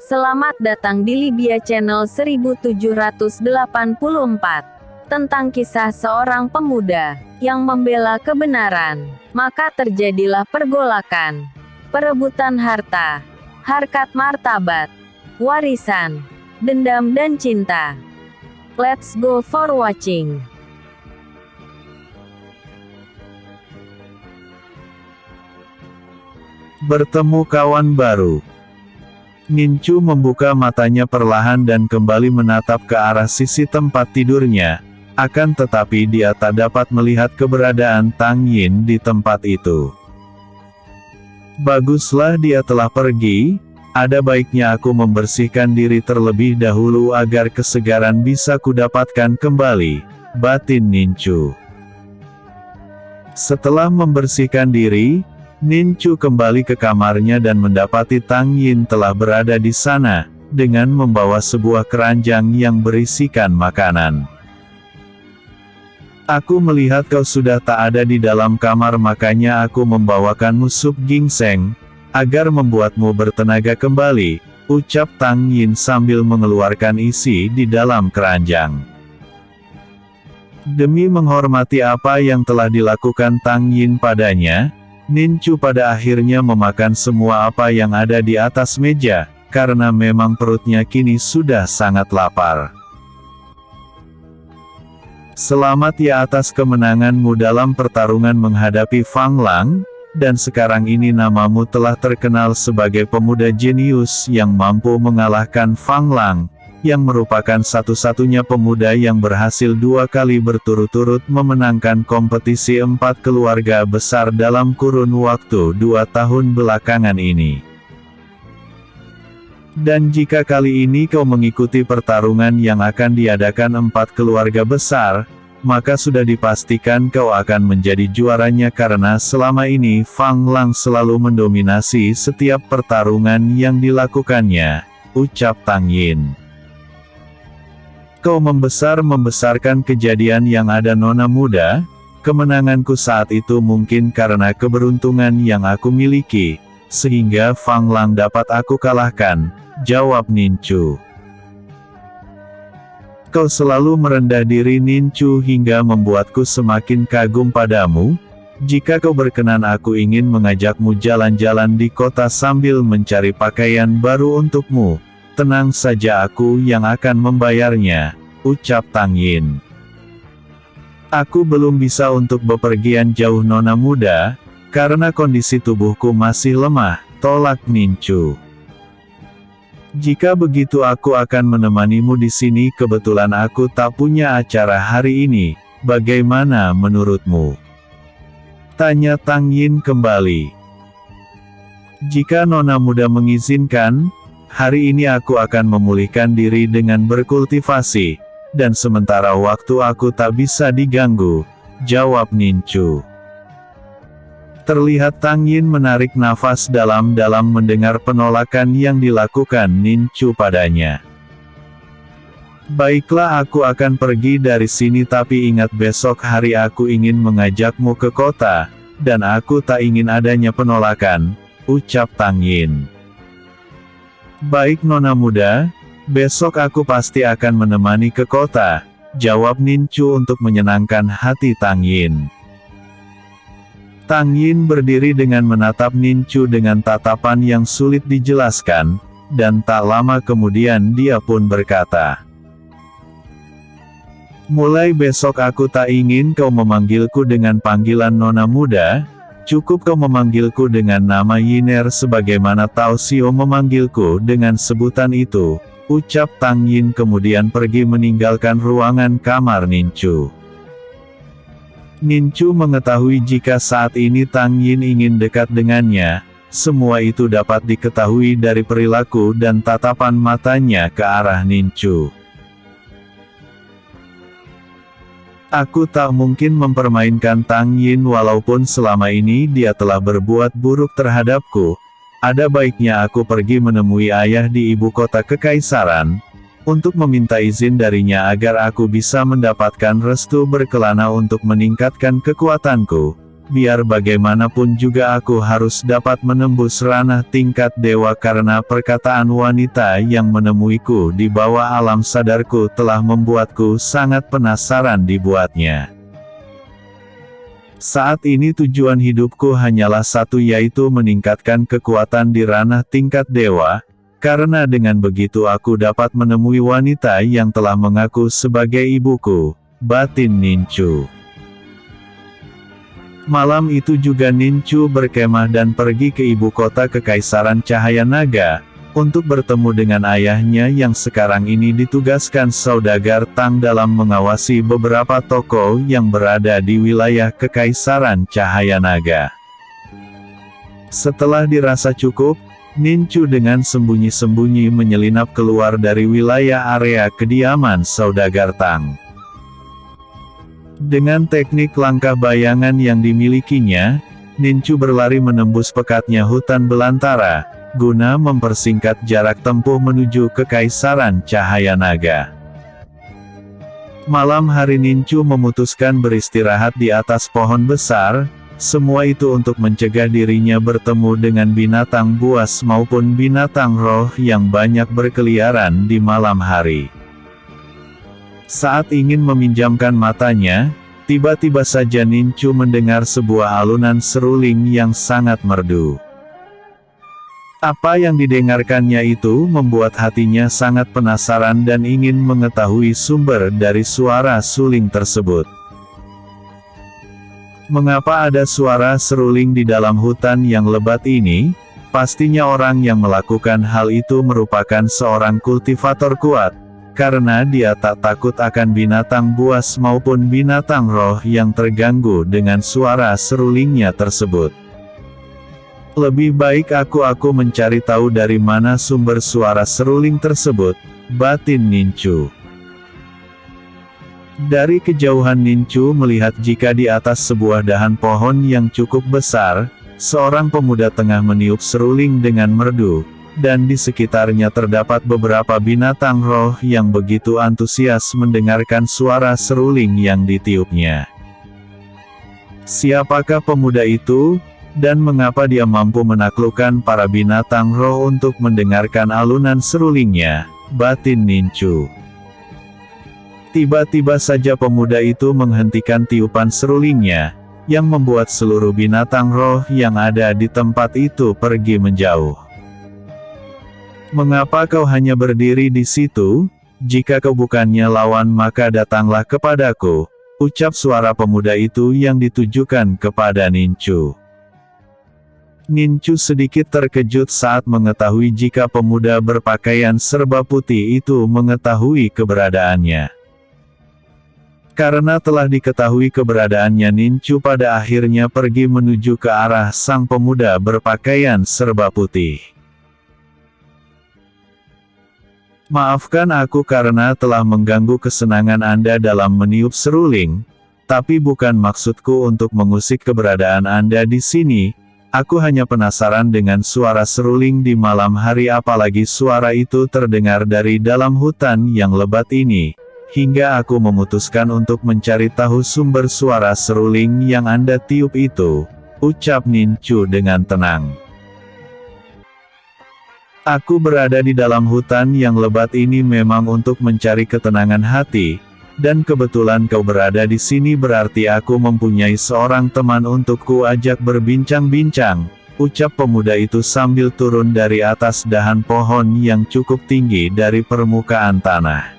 Selamat datang di Libya Channel 1784. Tentang kisah seorang pemuda yang membela kebenaran. Maka terjadilah pergolakan, perebutan harta, harkat martabat, warisan, dendam dan cinta. Let's go for watching. Bertemu kawan baru. Nincu membuka matanya perlahan dan kembali menatap ke arah sisi tempat tidurnya. Akan tetapi dia tak dapat melihat keberadaan Tang Yin di tempat itu. Baguslah dia telah pergi. Ada baiknya aku membersihkan diri terlebih dahulu agar kesegaran bisa kudapatkan kembali, batin Nincu. Setelah membersihkan diri, Nincu kembali ke kamarnya dan mendapati Tang Yin telah berada di sana, dengan membawa sebuah keranjang yang berisikan makanan. Aku melihat kau sudah tak ada di dalam kamar, makanya aku membawakanmu sup ginseng, agar membuatmu bertenaga kembali, ucap Tang Yin sambil mengeluarkan isi di dalam keranjang. Demi menghormati apa yang telah dilakukan Tang Yin padanya, Nincu pada akhirnya memakan semua apa yang ada di atas meja, karena memang perutnya kini sudah sangat lapar. Selamat ya atas kemenanganmu dalam pertarungan menghadapi Fang Lang, dan sekarang ini namamu telah terkenal sebagai pemuda jenius yang mampu mengalahkan Fang Lang, yang merupakan satu-satunya pemuda yang berhasil 2 kali berturut-turut memenangkan kompetisi 4 keluarga besar dalam kurun waktu 2 tahun belakangan ini. Dan jika kali ini kau mengikuti pertarungan yang akan diadakan 4 keluarga besar, maka sudah dipastikan kau akan menjadi juaranya karena selama ini Fang Lang selalu mendominasi setiap pertarungan yang dilakukannya, ucap Tang Yin. Kau membesarkan kejadian yang ada nona muda, kemenanganku saat itu mungkin karena keberuntungan yang aku miliki, sehingga Fang Lang dapat aku kalahkan, jawab Nincu. Kau selalu merendah diri Nincu hingga membuatku semakin kagum padamu. Jika kau berkenan aku ingin mengajakmu jalan-jalan di kota sambil mencari pakaian baru untukmu. Tenang saja, aku yang akan membayarnya, ucap Tang Yin. Aku belum bisa untuk bepergian jauh nona muda, karena kondisi tubuhku masih lemah, tolak Nincu. Jika begitu aku akan menemanimu di sini, kebetulan aku tak punya acara hari ini, bagaimana menurutmu? Tanya Tang Yin kembali. Jika nona muda mengizinkan, hari ini aku akan memulihkan diri dengan berkultivasi, dan sementara waktu aku tak bisa diganggu, jawab Nincu. Terlihat Tang Yin menarik nafas dalam-dalam mendengar penolakan yang dilakukan Nincu padanya. Baiklah, aku akan pergi dari sini, tapi ingat besok hari aku ingin mengajakmu ke kota, dan aku tak ingin adanya penolakan, ucap Tang Yin. Baik nona muda, besok aku pasti akan menemani ke kota, jawab Nincu untuk menyenangkan hati Tang Yin. Tang Yin berdiri dengan menatap Nincu dengan tatapan yang sulit dijelaskan, dan tak lama kemudian dia pun berkata, mulai besok aku tak ingin kau memanggilku dengan panggilan nona muda, cukup kau memanggilku dengan nama Yiner sebagaimana Tao Xiao memanggilku dengan sebutan itu, ucap Tang Yin kemudian pergi meninggalkan ruangan kamar Nincu. Nincu mengetahui jika saat ini Tang Yin ingin dekat dengannya, semua itu dapat diketahui dari perilaku dan tatapan matanya ke arah Nincu. Aku tak mungkin mempermainkan Tang Yin walaupun selama ini dia telah berbuat buruk terhadapku. Ada baiknya aku pergi menemui ayah di ibu kota kekaisaran, untuk meminta izin darinya agar aku bisa mendapatkan restu berkelana untuk meningkatkan kekuatanku, biar bagaimanapun juga aku harus dapat menembus ranah tingkat dewa karena perkataan wanita yang menemuiku di bawah alam sadarku telah membuatku sangat penasaran dibuatnya. Saat ini tujuan hidupku hanyalah satu, yaitu meningkatkan kekuatan di ranah tingkat dewa, karena dengan begitu aku dapat menemui wanita yang telah mengaku sebagai ibuku, batin Nincu. Malam itu juga Nincu berkemah dan pergi ke ibu kota Kekaisaran Cahaya Naga, untuk bertemu dengan ayahnya yang sekarang ini ditugaskan saudagar Tang dalam mengawasi beberapa toko yang berada di wilayah Kekaisaran Cahaya Naga. Setelah dirasa cukup, Nincu dengan sembunyi-sembunyi menyelinap keluar dari wilayah area kediaman saudagar Tang. Dengan teknik langkah bayangan yang dimilikinya, Nincu berlari menembus pekatnya hutan belantara, guna mempersingkat jarak tempuh menuju Kekaisaran Cahaya Naga. Malam hari Nincu memutuskan beristirahat di atas pohon besar, semua itu untuk mencegah dirinya bertemu dengan binatang buas maupun binatang roh yang banyak berkeliaran di malam hari. Saat ingin meminjamkan matanya, tiba-tiba saja Nincu mendengar sebuah alunan seruling yang sangat merdu. Apa yang didengarkannya itu membuat hatinya sangat penasaran dan ingin mengetahui sumber dari suara suling tersebut. Mengapa ada suara seruling di dalam hutan yang lebat ini? Pastinya orang yang melakukan hal itu merupakan seorang kultivator kuat, karena dia tak takut akan binatang buas maupun binatang roh yang terganggu dengan suara serulingnya tersebut. Lebih baik aku mencari tahu dari mana sumber suara seruling tersebut, batin Nincu. Dari kejauhan Nincu melihat jika di atas sebuah dahan pohon yang cukup besar, seorang pemuda tengah meniup seruling dengan merdu, dan di sekitarnya terdapat beberapa binatang roh yang begitu antusias mendengarkan suara seruling yang ditiupnya. Siapakah pemuda itu, dan mengapa dia mampu menaklukkan para binatang roh untuk mendengarkan alunan serulingnya, batin Nincu. Tiba-tiba saja pemuda itu menghentikan tiupan serulingnya, yang membuat seluruh binatang roh yang ada di tempat itu pergi menjauh. Mengapa kau hanya berdiri di situ? Jika kau bukannya lawan maka datanglah kepadaku, ucap suara pemuda itu yang ditujukan kepada Nincu. Nincu sedikit terkejut saat mengetahui jika pemuda berpakaian serba putih itu mengetahui keberadaannya. Karena telah diketahui keberadaannya, Nincu pada akhirnya pergi menuju ke arah sang pemuda berpakaian serba putih. Maafkan aku karena telah mengganggu kesenangan Anda dalam meniup seruling, tapi bukan maksudku untuk mengusik keberadaan Anda di sini. Aku hanya penasaran dengan suara seruling di malam hari, apalagi suara itu terdengar dari dalam hutan yang lebat ini, hingga aku memutuskan untuk mencari tahu sumber suara seruling yang Anda tiup itu, ucap Nincu dengan tenang. Aku berada di dalam hutan yang lebat ini memang untuk mencari ketenangan hati, dan kebetulan kau berada di sini berarti aku mempunyai seorang teman untuk ku ajak berbincang-bincang, ucap pemuda itu sambil turun dari atas dahan pohon yang cukup tinggi dari permukaan tanah.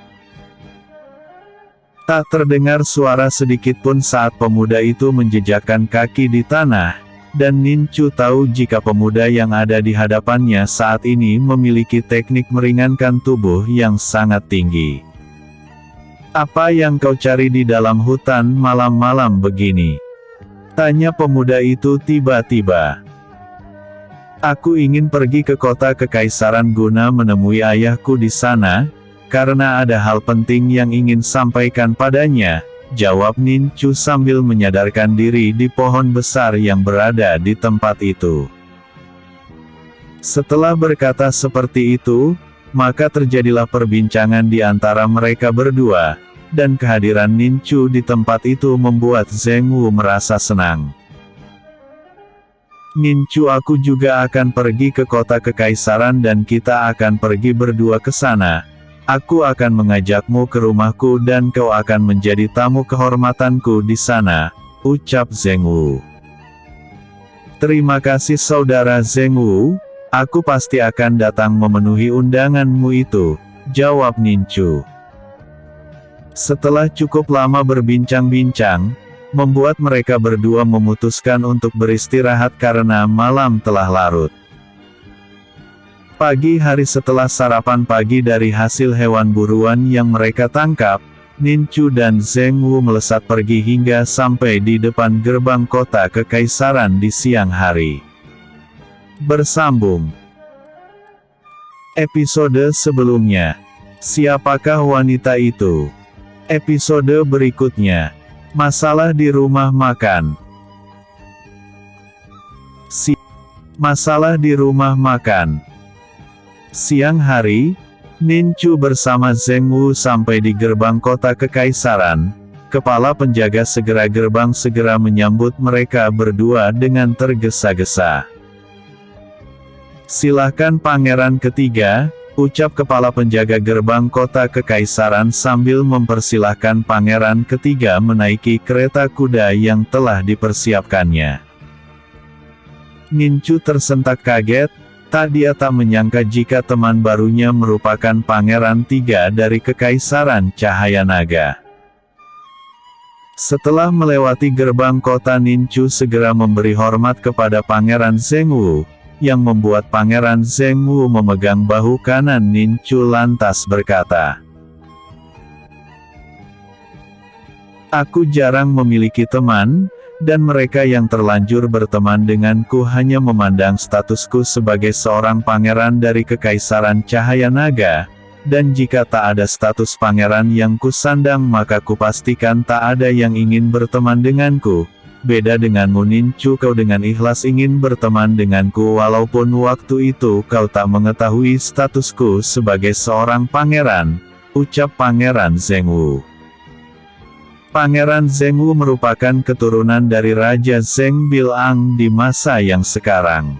Tak terdengar suara sedikitpun saat pemuda itu menjejakkan kaki di tanah, dan Nincu tahu jika pemuda yang ada di hadapannya saat ini memiliki teknik meringankan tubuh yang sangat tinggi. Apa yang kau cari di dalam hutan malam-malam begini? Tanya pemuda itu tiba-tiba. Aku ingin pergi ke kota Kekaisaran guna menemui ayahku di sana, karena ada hal penting yang ingin sampaikan padanya, jawab Nincu sambil menyadarkan diri di pohon besar yang berada di tempat itu. Setelah berkata seperti itu, maka terjadilah perbincangan di antara mereka berdua, dan kehadiran Nincu di tempat itu membuat Zheng Wu merasa senang. Nincu, aku juga akan pergi ke kota kekaisaran dan kita akan pergi berdua ke sana. Aku akan mengajakmu ke rumahku dan kau akan menjadi tamu kehormatanku di sana, ucap Zheng Wu. Terima kasih saudara Zheng Wu, aku pasti akan datang memenuhi undanganmu itu, jawab Nincu. Setelah cukup lama berbincang-bincang, membuat mereka berdua memutuskan untuk beristirahat karena malam telah larut. Pagi hari setelah sarapan pagi dari hasil hewan buruan yang mereka tangkap, Nincu dan Zheng Wu melesat pergi hingga sampai di depan gerbang kota kekaisaran di siang hari. Bersambung. Episode sebelumnya. Siapakah wanita itu? Episode berikutnya. Masalah di rumah makan. Masalah di rumah makan. Siang hari, Nincu bersama Zheng Wu sampai di gerbang kota kekaisaran. Kepala penjaga gerbang segera menyambut mereka berdua dengan tergesa-gesa. Silakan Pangeran Ketiga, ucap kepala penjaga gerbang kota kekaisaran sambil mempersilahkan Pangeran Ketiga menaiki kereta kuda yang telah dipersiapkannya. Nincu tersentak kaget, dia tak menyangka jika teman barunya merupakan Pangeran Tiga dari Kekaisaran Cahaya Naga. Setelah melewati gerbang kota, Nincu segera memberi hormat kepada Pangeran Zheng Wu, yang membuat Pangeran Zheng Wu memegang bahu kanan Nincu lantas berkata, "Aku jarang memiliki teman, dan mereka yang terlanjur berteman denganku hanya memandang statusku sebagai seorang pangeran dari Kekaisaran Cahaya Naga, dan jika tak ada status pangeran yang kusandang maka kupastikan tak ada yang ingin berteman denganku. Beda denganmu Nincu, kau dengan ikhlas ingin berteman denganku walaupun waktu itu kau tak mengetahui statusku sebagai seorang pangeran," ucap Pangeran Zheng Wu. Pangeran Zheng Wu merupakan keturunan dari Raja Zheng Bilang di masa yang sekarang.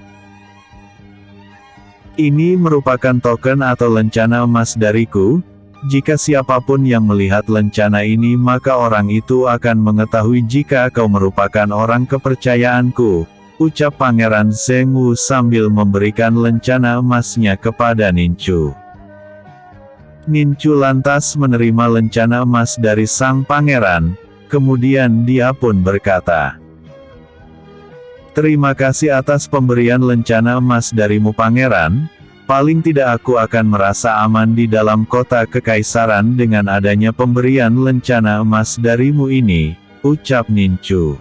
Ini merupakan token atau lencana emas dariku. Jika siapapun yang melihat lencana ini maka orang itu akan mengetahui jika kau merupakan orang kepercayaanku, ucap Pangeran Zheng Wu sambil memberikan lencana emasnya kepada Nincu. Nincu lantas menerima lencana emas dari sang pangeran, kemudian dia pun berkata, "Terima kasih atas pemberian lencana emas darimu Pangeran. Paling tidak aku akan merasa aman di dalam kota kekaisaran dengan adanya pemberian lencana emas darimu ini," ucap Nincu.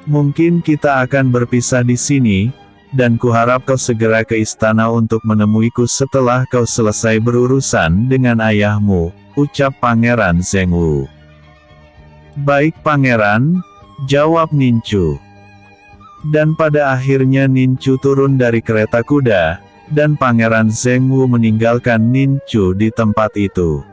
"Mungkin kita akan berpisah di sini, dan kuharap kau segera ke istana untuk menemuiku setelah kau selesai berurusan dengan ayahmu," ucap Pangeran Zheng Wu. "Baik Pangeran," jawab Nincu. Dan pada akhirnya Nincu turun dari kereta kuda, dan Pangeran Zheng Wu meninggalkan Nincu di tempat itu.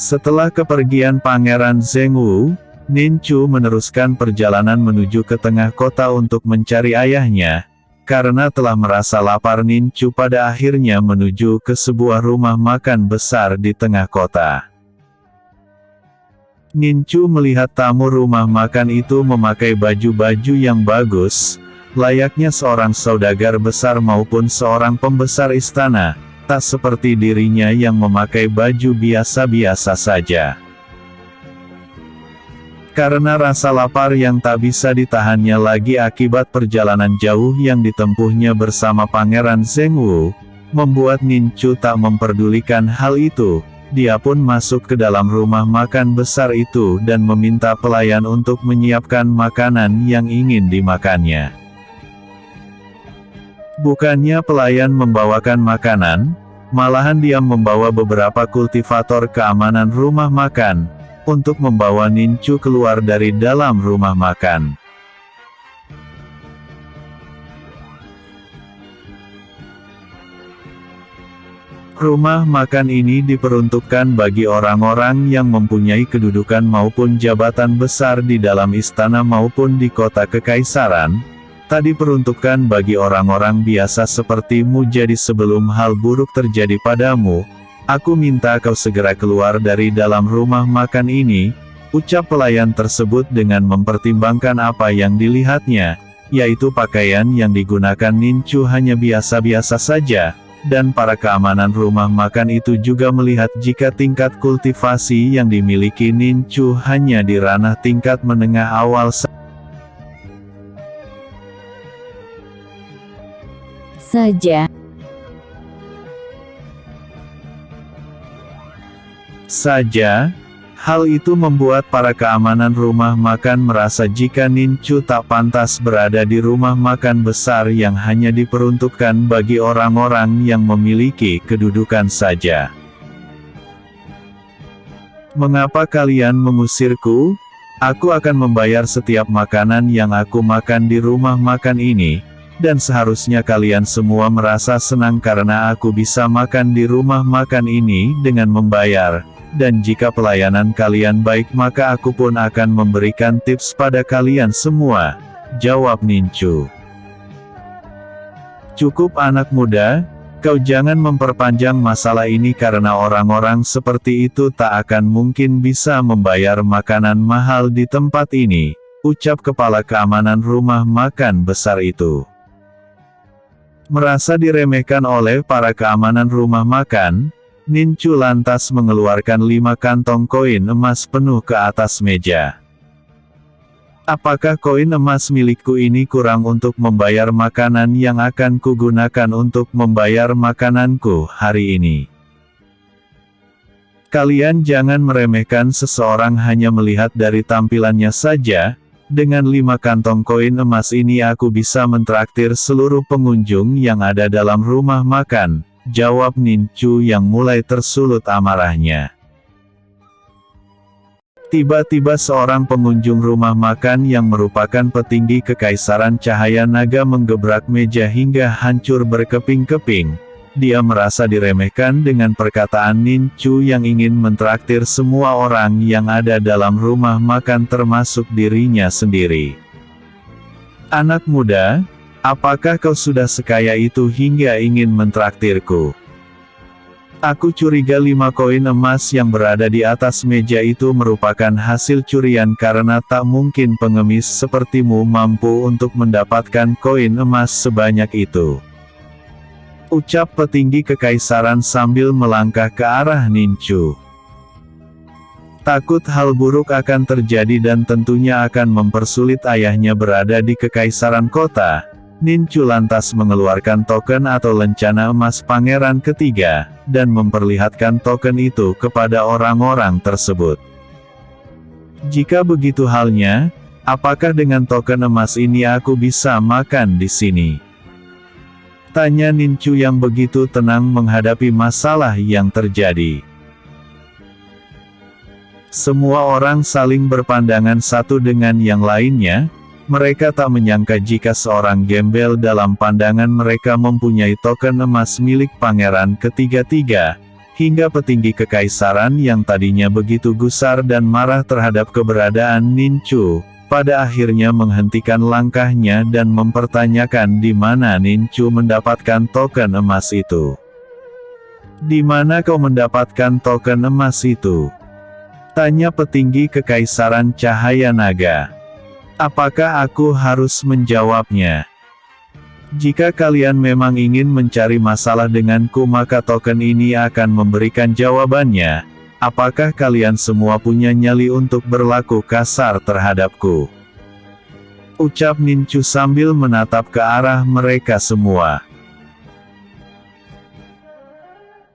Setelah kepergian Pangeran Zheng Wu, Nincu meneruskan perjalanan menuju ke tengah kota untuk mencari ayahnya. Karena telah merasa lapar, Nincu pada akhirnya menuju ke sebuah rumah makan besar di tengah kota. Nincu melihat tamu rumah makan itu memakai baju-baju yang bagus, layaknya seorang saudagar besar maupun seorang pembesar istana, tak seperti dirinya yang memakai baju biasa-biasa saja. Karena rasa lapar yang tak bisa ditahannya lagi akibat perjalanan jauh yang ditempuhnya bersama Pangeran Zheng Wu, membuat Nincu tak memperdulikan hal itu. Dia pun masuk ke dalam rumah makan besar itu dan meminta pelayan untuk menyiapkan makanan yang ingin dimakannya. Bukannya pelayan membawakan makanan, malahan dia membawa beberapa kultivator keamanan rumah makan, untuk membawa Nincu keluar dari dalam rumah makan. Rumah makan ini diperuntukkan bagi orang-orang yang mempunyai kedudukan maupun jabatan besar di dalam istana maupun di kota kekaisaran. Tak diperuntukkan bagi orang-orang biasa sepertimu. Jadi sebelum hal buruk terjadi padamu, aku minta kau segera keluar dari dalam rumah makan ini, ucap pelayan tersebut dengan mempertimbangkan apa yang dilihatnya, yaitu pakaian yang digunakan Nincu hanya biasa-biasa saja. Dan para keamanan rumah makan itu juga melihat jika tingkat kultivasi yang dimiliki Nincu hanya di ranah tingkat menengah awal saja. Hal itu membuat para keamanan rumah makan merasa jika Nincu tak pantas berada di rumah makan besar yang hanya diperuntukkan bagi orang-orang yang memiliki kedudukan saja. Mengapa kalian mengusirku? Aku akan membayar setiap makanan yang aku makan di rumah makan ini, dan seharusnya kalian semua merasa senang karena aku bisa makan di rumah makan ini dengan membayar. Dan jika pelayanan kalian baik maka aku pun akan memberikan tips pada kalian semua, jawab Nincu. Cukup anak muda, kau jangan memperpanjang masalah ini karena orang-orang seperti itu tak akan mungkin bisa membayar makanan mahal di tempat ini, ucap kepala keamanan rumah makan besar itu. Merasa diremehkan oleh para keamanan rumah makan, Nincu lantas mengeluarkan 5 kantong koin emas penuh ke atas meja. Apakah koin emas milikku ini kurang untuk membayar makanan yang akan kugunakan untuk membayar makananku hari ini? Kalian jangan meremehkan seseorang hanya melihat dari tampilannya saja. Dengan 5 kantong koin emas ini aku bisa mentraktir seluruh pengunjung yang ada dalam rumah makan, jawab Nincu yang mulai tersulut amarahnya. Tiba-tiba seorang pengunjung rumah makan yang merupakan petinggi kekaisaran cahaya naga menggebrak meja hingga hancur berkeping-keping. Dia merasa diremehkan dengan perkataan Nincu yang ingin mentraktir semua orang yang ada dalam rumah makan termasuk dirinya sendiri. Anak muda, apakah kau sudah sekaya itu hingga ingin mentraktirku? Aku curiga 5 koin emas yang berada di atas meja itu merupakan hasil curian karena tak mungkin pengemis sepertimu mampu untuk mendapatkan koin emas sebanyak itu, ucap petinggi kekaisaran sambil melangkah ke arah Nincu. Takut hal buruk akan terjadi dan tentunya akan mempersulit ayahnya berada di kekaisaran kota, Nincu lantas mengeluarkan token atau lencana emas pangeran ketiga, dan memperlihatkan token itu kepada orang-orang tersebut. Jika begitu halnya, apakah dengan token emas ini aku bisa makan di sini? Tanya Nincu yang begitu tenang menghadapi masalah yang terjadi. Semua orang saling berpandangan satu dengan yang lainnya. Mereka tak menyangka jika seorang gembel dalam pandangan mereka mempunyai token emas milik pangeran ketiga-tiga, hingga petinggi kekaisaran yang tadinya begitu gusar dan marah terhadap keberadaan Nincu, pada akhirnya menghentikan langkahnya dan mempertanyakan di mana Nincu mendapatkan token emas itu. Di mana kau mendapatkan token emas itu? Tanya petinggi kekaisaran cahaya naga. Apakah aku harus menjawabnya? Jika kalian memang ingin mencari masalah denganku maka token ini akan memberikan jawabannya. Apakah kalian semua punya nyali untuk berlaku kasar terhadapku? Ucap Nincu sambil menatap ke arah mereka semua.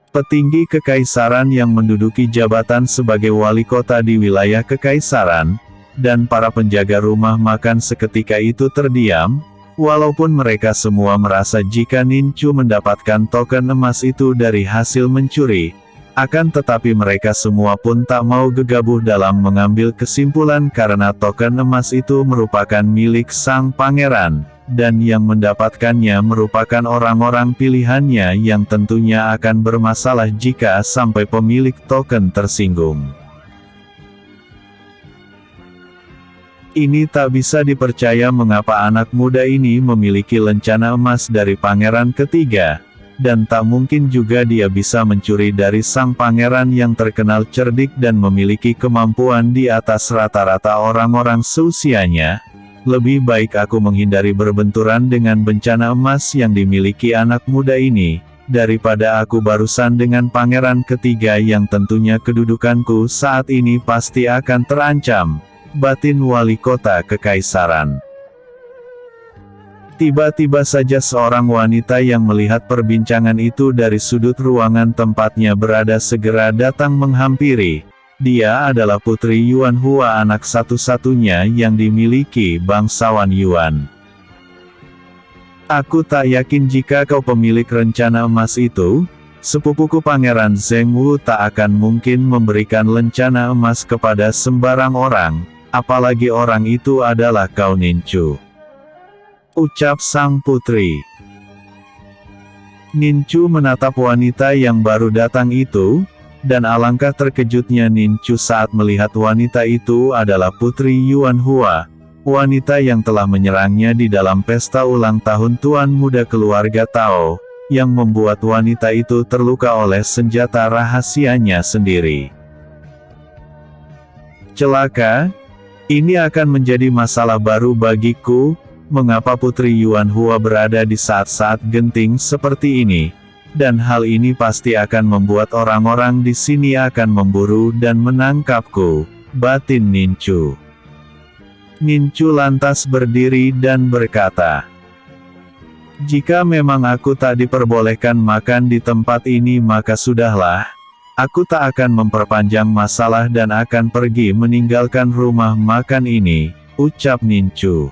Petinggi kekaisaran yang menduduki jabatan sebagai wali kota di wilayah kekaisaran, dan para penjaga rumah makan seketika itu terdiam, walaupun mereka semua merasa jika Nincu mendapatkan token emas itu dari hasil mencuri, Akan tetapi mereka semua pun tak mau gegabah dalam mengambil kesimpulan karena token emas itu merupakan milik sang pangeran, dan yang mendapatkannya merupakan orang-orang pilihannya yang tentunya akan bermasalah jika sampai pemilik token tersinggung. Ini tak bisa dipercaya mengapa anak muda ini memiliki lencana emas dari pangeran ketiga, dan tak mungkin juga dia bisa mencuri dari sang pangeran yang terkenal cerdik dan memiliki kemampuan di atas rata-rata orang-orang seusianya. Lebih baik aku menghindari berbenturan dengan bencana emas yang dimiliki anak muda ini, daripada aku barusan dengan pangeran ketiga yang tentunya kedudukanku saat ini pasti akan terancam, batin wali kota kekaisaran. Tiba-tiba saja seorang wanita yang melihat perbincangan itu dari sudut ruangan tempatnya berada segera datang menghampiri. Dia adalah Putri Yuan Hua, anak satu-satunya yang dimiliki bangsawan Yuan. Aku tak yakin jika kau pemilik rencana emas itu. Sepupuku Pangeran Zheng Wu tak akan mungkin memberikan lencana emas kepada sembarang orang, apalagi orang itu adalah kau Ninchu, ucap sang putri. Ninchu menatap wanita yang baru datang itu, dan alangkah terkejutnya Ninchu saat melihat wanita itu adalah Putri Yuan Hua, wanita yang telah menyerangnya di dalam pesta ulang tahun tuan muda keluarga Tao, yang membuat wanita itu terluka oleh senjata rahasianya sendiri. Celaka, ini akan menjadi masalah baru bagiku. Mengapa Putri Yuan Hua berada di saat-saat genting seperti ini? Dan hal ini pasti akan membuat orang-orang di sini akan memburu dan menangkapku, batin Ninchu. Ninchu lantas berdiri dan berkata, jika memang aku tak diperbolehkan makan di tempat ini maka sudahlah, aku tak akan memperpanjang masalah dan akan pergi meninggalkan rumah makan ini, ucap Ninchu.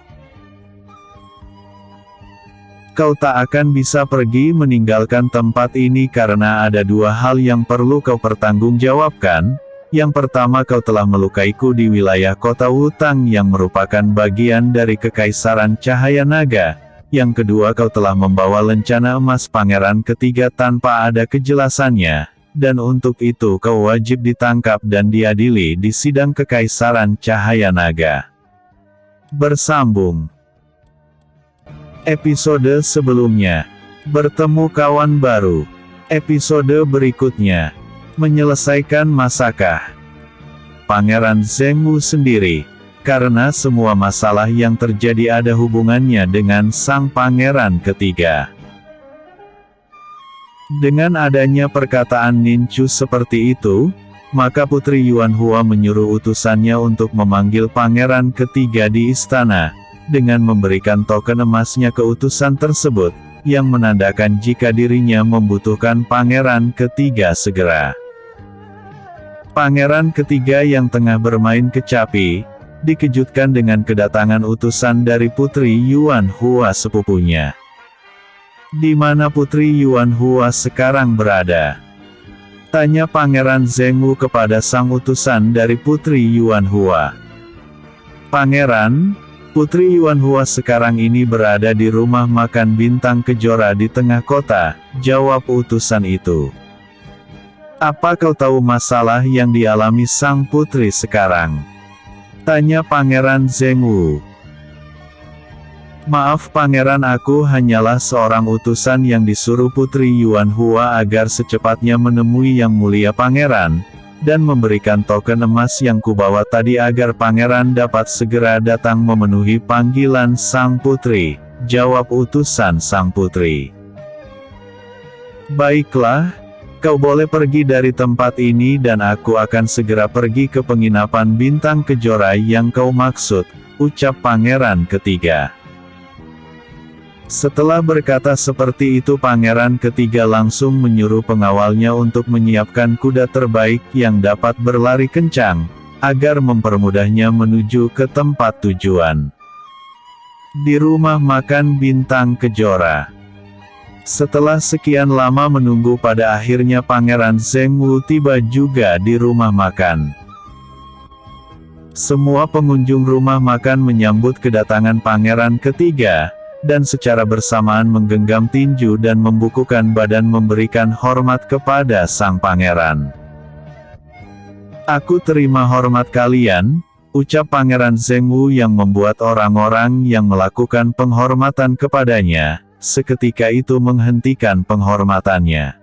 Kau tak akan bisa pergi meninggalkan tempat ini karena ada dua hal yang perlu kau pertanggungjawabkan. Yang pertama, kau telah melukaiku di wilayah kota Wutang yang merupakan bagian dari Kekaisaran Cahaya Naga. Yang kedua, kau telah membawa lencana emas pangeran ketiga tanpa ada kejelasannya, dan untuk itu kau wajib ditangkap dan diadili di sidang Kekaisaran Cahaya Naga. Bersambung episode sebelumnya. Bertemu kawan baru. Episode berikutnya. Menyelesaikan masakah Pangeran Zheng Wu sendiri, karena semua masalah yang terjadi ada hubungannya dengan sang pangeran ketiga. Dengan adanya perkataan Ninchu seperti itu, maka Putri Yuan Hua menyuruh utusannya untuk memanggil pangeran ketiga di istana, dengan memberikan token emasnya ke utusan tersebut, yang menandakan jika dirinya membutuhkan pangeran ketiga segera. Pangeran ketiga yang tengah bermain kecapi, dikejutkan dengan kedatangan utusan dari Putri Yuan Hua sepupunya. Di mana Putri Yuan Hua sekarang berada? Tanya Pangeran Zheng Wu kepada sang utusan dari Putri Yuan Hua. Pangeran, Putri Yuan Hua sekarang ini berada di rumah makan Bintang Kejora di tengah kota, jawab utusan itu. Apa kau tahu masalah yang dialami sang putri sekarang? Tanya Pangeran Zheng Wu. Maaf Pangeran, aku hanyalah seorang utusan yang disuruh Putri Yuan Hua agar secepatnya menemui Yang Mulia Pangeran, dan memberikan token emas yang kubawa tadi agar pangeran dapat segera datang memenuhi panggilan sang putri, jawab utusan sang putri. Baiklah, kau boleh pergi dari tempat ini dan aku akan segera pergi ke penginapan Bintang Kejora yang kau maksud, ucap pangeran ketiga. Setelah berkata seperti itu pangeran ketiga langsung menyuruh pengawalnya untuk menyiapkan kuda terbaik yang dapat berlari kencang, agar mempermudahnya menuju ke tempat tujuan. Di rumah makan Bintang Kejora. Setelah sekian lama menunggu, pada akhirnya Pangeran Zhengwu tiba juga di rumah makan. Semua pengunjung rumah makan menyambut kedatangan pangeran ketiga, dan secara bersamaan menggenggam tinju dan membukukan badan memberikan hormat kepada sang pangeran. "Aku terima hormat kalian," ucap Pangeran Zhengwu yang membuat orang-orang yang melakukan penghormatan kepadanya seketika itu menghentikan penghormatannya.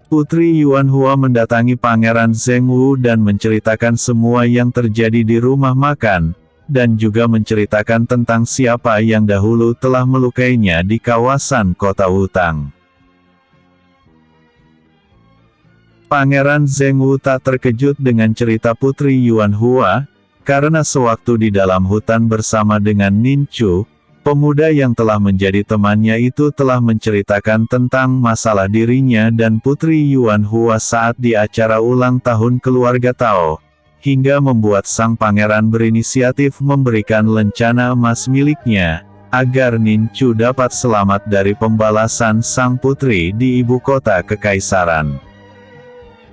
Putri Yuanhua mendatangi Pangeran Zhengwu dan menceritakan semua yang terjadi di rumah makan, dan juga menceritakan tentang siapa yang dahulu telah melukainya di kawasan kota Wutang. Pangeran Zhengwu tak terkejut dengan cerita Putri Yuanhua, karena sewaktu di dalam hutan bersama dengan Nin Chu, pemuda yang telah menjadi temannya itu telah menceritakan tentang masalah dirinya dan Putri Yuanhua saat di acara ulang tahun keluarga Tao, hingga membuat sang pangeran berinisiatif memberikan lencana emas miliknya, agar Nin Chu dapat selamat dari pembalasan sang putri di ibu kota kekaisaran.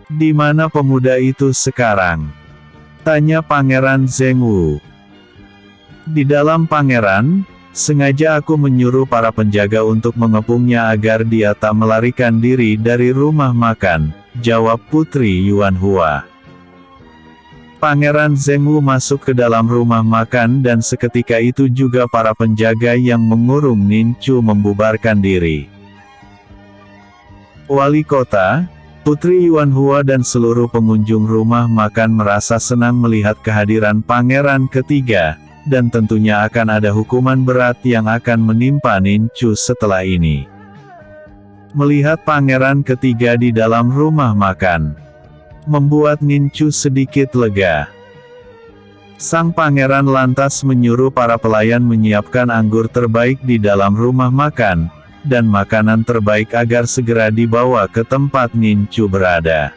"Di mana pemuda itu sekarang?" tanya Pangeran Zhengwu. "Di dalam, Pangeran. Sengaja aku menyuruh para penjaga untuk mengepungnya agar dia tak melarikan diri dari rumah makan," jawab Putri Yuanhua. Pangeran Zhengwu masuk ke dalam rumah makan dan seketika itu juga para penjaga yang mengurung Nin Chu membubarkan diri. Wali kota, Putri Yuanhua dan seluruh pengunjung rumah makan merasa senang melihat kehadiran pangeran ketiga, dan tentunya akan ada hukuman berat yang akan menimpa Nin Chu setelah ini. Melihat pangeran ketiga di dalam rumah makan, membuat Nin Chu sedikit lega. Sang pangeran lantas menyuruh para pelayan menyiapkan anggur terbaik di dalam rumah makan, dan makanan terbaik agar segera dibawa ke tempat Nin Chu berada.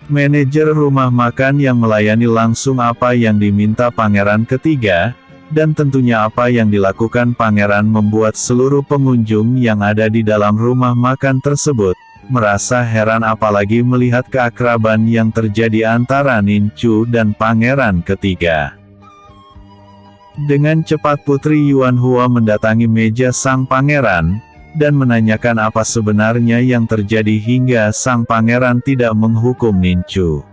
Manajer rumah makan yang melayani langsung apa yang diminta pangeran ketiga, dan tentunya apa yang dilakukan pangeran membuat seluruh pengunjung yang ada di dalam rumah makan tersebut merasa heran, apalagi melihat keakraban yang terjadi antara Nin Chu dan pangeran ketiga. Dengan cepat Putri Yuanhua mendatangi meja sang pangeran, dan menanyakan apa sebenarnya yang terjadi hingga sang pangeran tidak menghukum Nin Chu.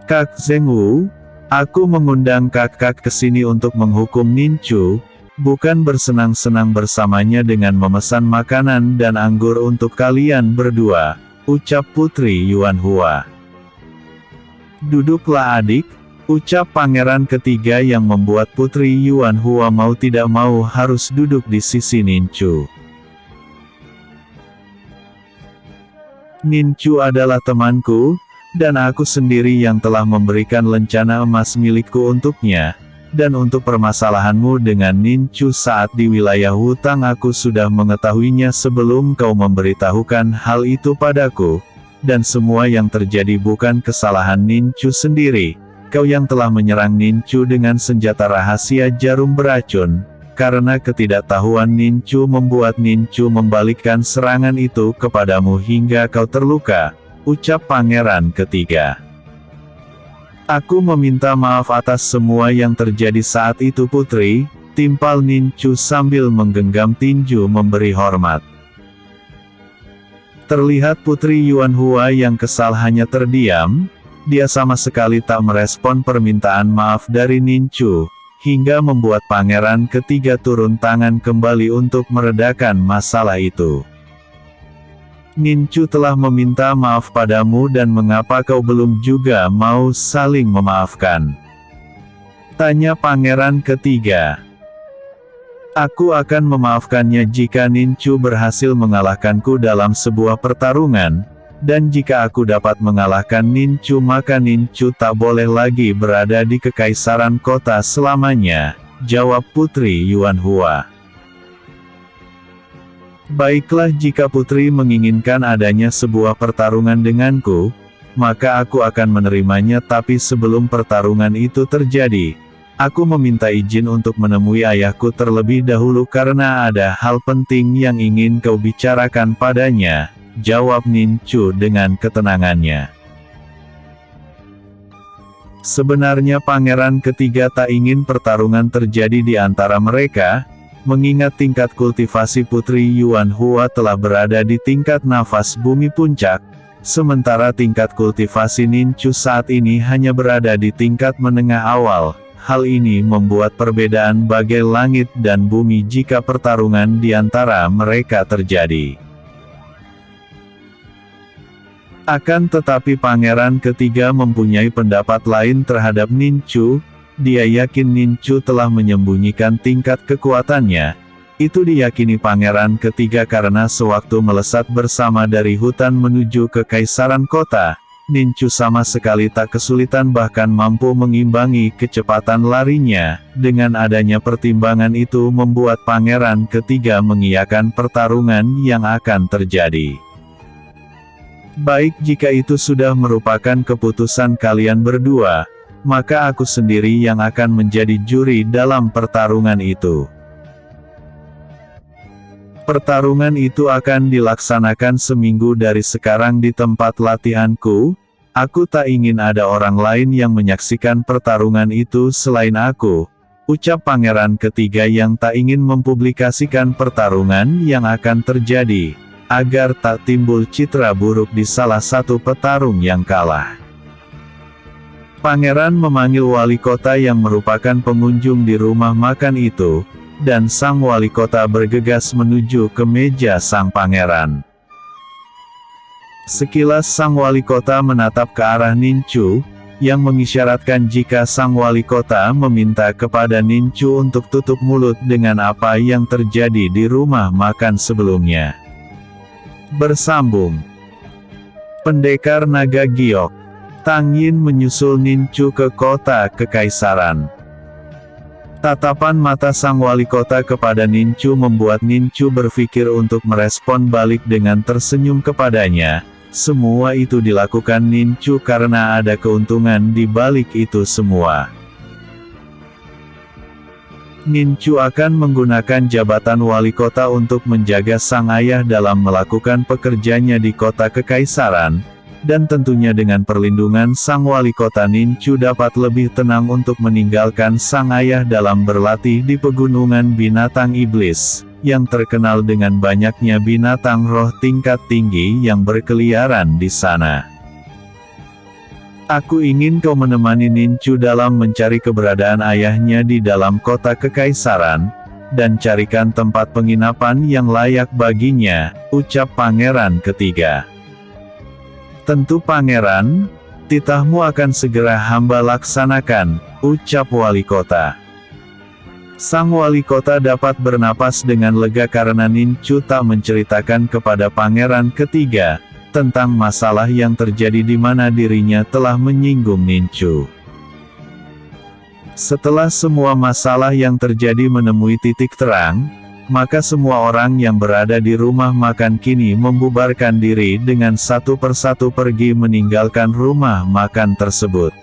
"Kak Zhengwu, aku mengundang kakak ke sini untuk menghukum Nin Chu, bukan bersenang-senang bersamanya dengan memesan makanan dan anggur untuk kalian berdua," ucap Putri Yuanhua. "Duduklah adik," ucap pangeran ketiga yang membuat Putri Yuanhua mau tidak mau harus duduk di sisi Nin Chu. "Nin Chu adalah temanku, dan aku sendiri yang telah memberikan lencana emas milikku untuknya, dan untuk permasalahanmu dengan Nin Chu saat di wilayah Wutang aku sudah mengetahuinya sebelum kau memberitahukan hal itu padaku, dan semua yang terjadi bukan kesalahan Nin Chu sendiri. Kau yang telah menyerang Nin Chu dengan senjata rahasia jarum beracun, karena ketidaktahuan Nin Chu membuat Nin Chu membalikkan serangan itu kepadamu hingga kau terluka," ucap pangeran ketiga. "Aku meminta maaf atas semua yang terjadi saat itu Putri," timpal Nin Chu sambil menggenggam tinju memberi hormat. Terlihat Putri Yuanhua yang kesal hanya terdiam. Dia sama sekali tak merespon permintaan maaf dari Nin Chu, hingga membuat pangeran ketiga turun tangan kembali untuk meredakan masalah itu. "Nin Chu telah meminta maaf padamu dan mengapa kau belum juga mau saling memaafkan?" tanya pangeran ketiga. "Aku akan memaafkannya jika Nin Chu berhasil mengalahkanku dalam sebuah pertarungan. Dan jika aku dapat mengalahkan Nin Chu maka Nin Chu tak boleh lagi berada di kekaisaran kota selamanya," jawab Putri Yuanhua. "Baiklah, jika Putri menginginkan adanya sebuah pertarungan denganku, maka aku akan menerimanya, tapi sebelum pertarungan itu terjadi, Aku meminta izin untuk menemui ayahku terlebih dahulu karena ada hal penting yang ingin kau bicarakan padanya, jawab Nin Chu dengan ketenangannya. Sebenarnya pangeran ketiga tak ingin pertarungan terjadi di antara mereka, mengingat tingkat kultivasi Putri Yuan Hua telah berada di tingkat nafas bumi puncak, sementara tingkat kultivasi Nin Chu saat ini hanya berada di tingkat menengah awal. Hal ini membuat perbedaan bagai langit dan bumi jika pertarungan di antara mereka terjadi. Akan tetapi pangeran ketiga mempunyai pendapat lain terhadap Nin Chu. Dia yakin Nin Chu telah menyembunyikan tingkat kekuatannya. Itu diyakini pangeran ketiga karena sewaktu melesat bersama dari hutan menuju ke Kaisaran Kota, Nin Chu sama sekali tak kesulitan bahkan mampu mengimbangi kecepatan larinya. Dengan adanya pertimbangan itu membuat pangeran ketiga mengiyakan pertarungan yang akan terjadi. Baik, jika itu sudah merupakan keputusan kalian berdua, maka aku sendiri yang akan menjadi juri dalam pertarungan itu. Pertarungan itu akan dilaksanakan seminggu dari sekarang di tempat latihanku. Aku tak ingin ada orang lain yang menyaksikan pertarungan itu selain aku, ucap pangeran ketiga yang tak ingin mempublikasikan pertarungan yang akan terjadi, agar tak timbul citra buruk di salah satu petarung yang kalah. Pangeran memanggil wali kota yang merupakan pengunjung di rumah makan itu, dan sang wali kota bergegas menuju ke meja sang pangeran. Sekilas sang wali kota menatap ke arah Nin Chu, yang mengisyaratkan jika sang wali kota meminta kepada Nin Chu untuk tutup mulut dengan apa yang terjadi di rumah makan sebelumnya. Bersambung. Pendekar Naga Giok. Tang Yin menyusul Nin Chu ke kota kekaisaran. Tatapan mata sang wali kota kepada Nin Chu membuat Nin Chu berpikir untuk merespon balik dengan tersenyum kepadanya. Semua itu dilakukan Nin Chu karena ada keuntungan di balik itu semua. Nin Chu akan menggunakan jabatan wali kota untuk menjaga sang ayah dalam melakukan pekerjaannya di kota kekaisaran, dan tentunya dengan perlindungan sang wali kota Nin Chu dapat lebih tenang untuk meninggalkan sang ayah dalam berlatih di pegunungan binatang iblis, yang terkenal dengan banyaknya binatang roh tingkat tinggi yang berkeliaran di sana. Aku ingin kau menemani Nin Chu dalam mencari keberadaan ayahnya di dalam kota kekaisaran, dan carikan tempat penginapan yang layak baginya, ucap pangeran ketiga. Tentu pangeran, titahmu akan segera hamba laksanakan, ucap wali kota. Sang wali kota dapat bernapas dengan lega karena Nin Chu tak menceritakan kepada pangeran ketiga tentang masalah yang terjadi di mana dirinya telah menyinggung Nin Chu. Setelah semua masalah yang terjadi menemui titik terang, maka semua orang yang berada di rumah makan kini membubarkan diri dengan satu persatu pergi meninggalkan rumah makan tersebut.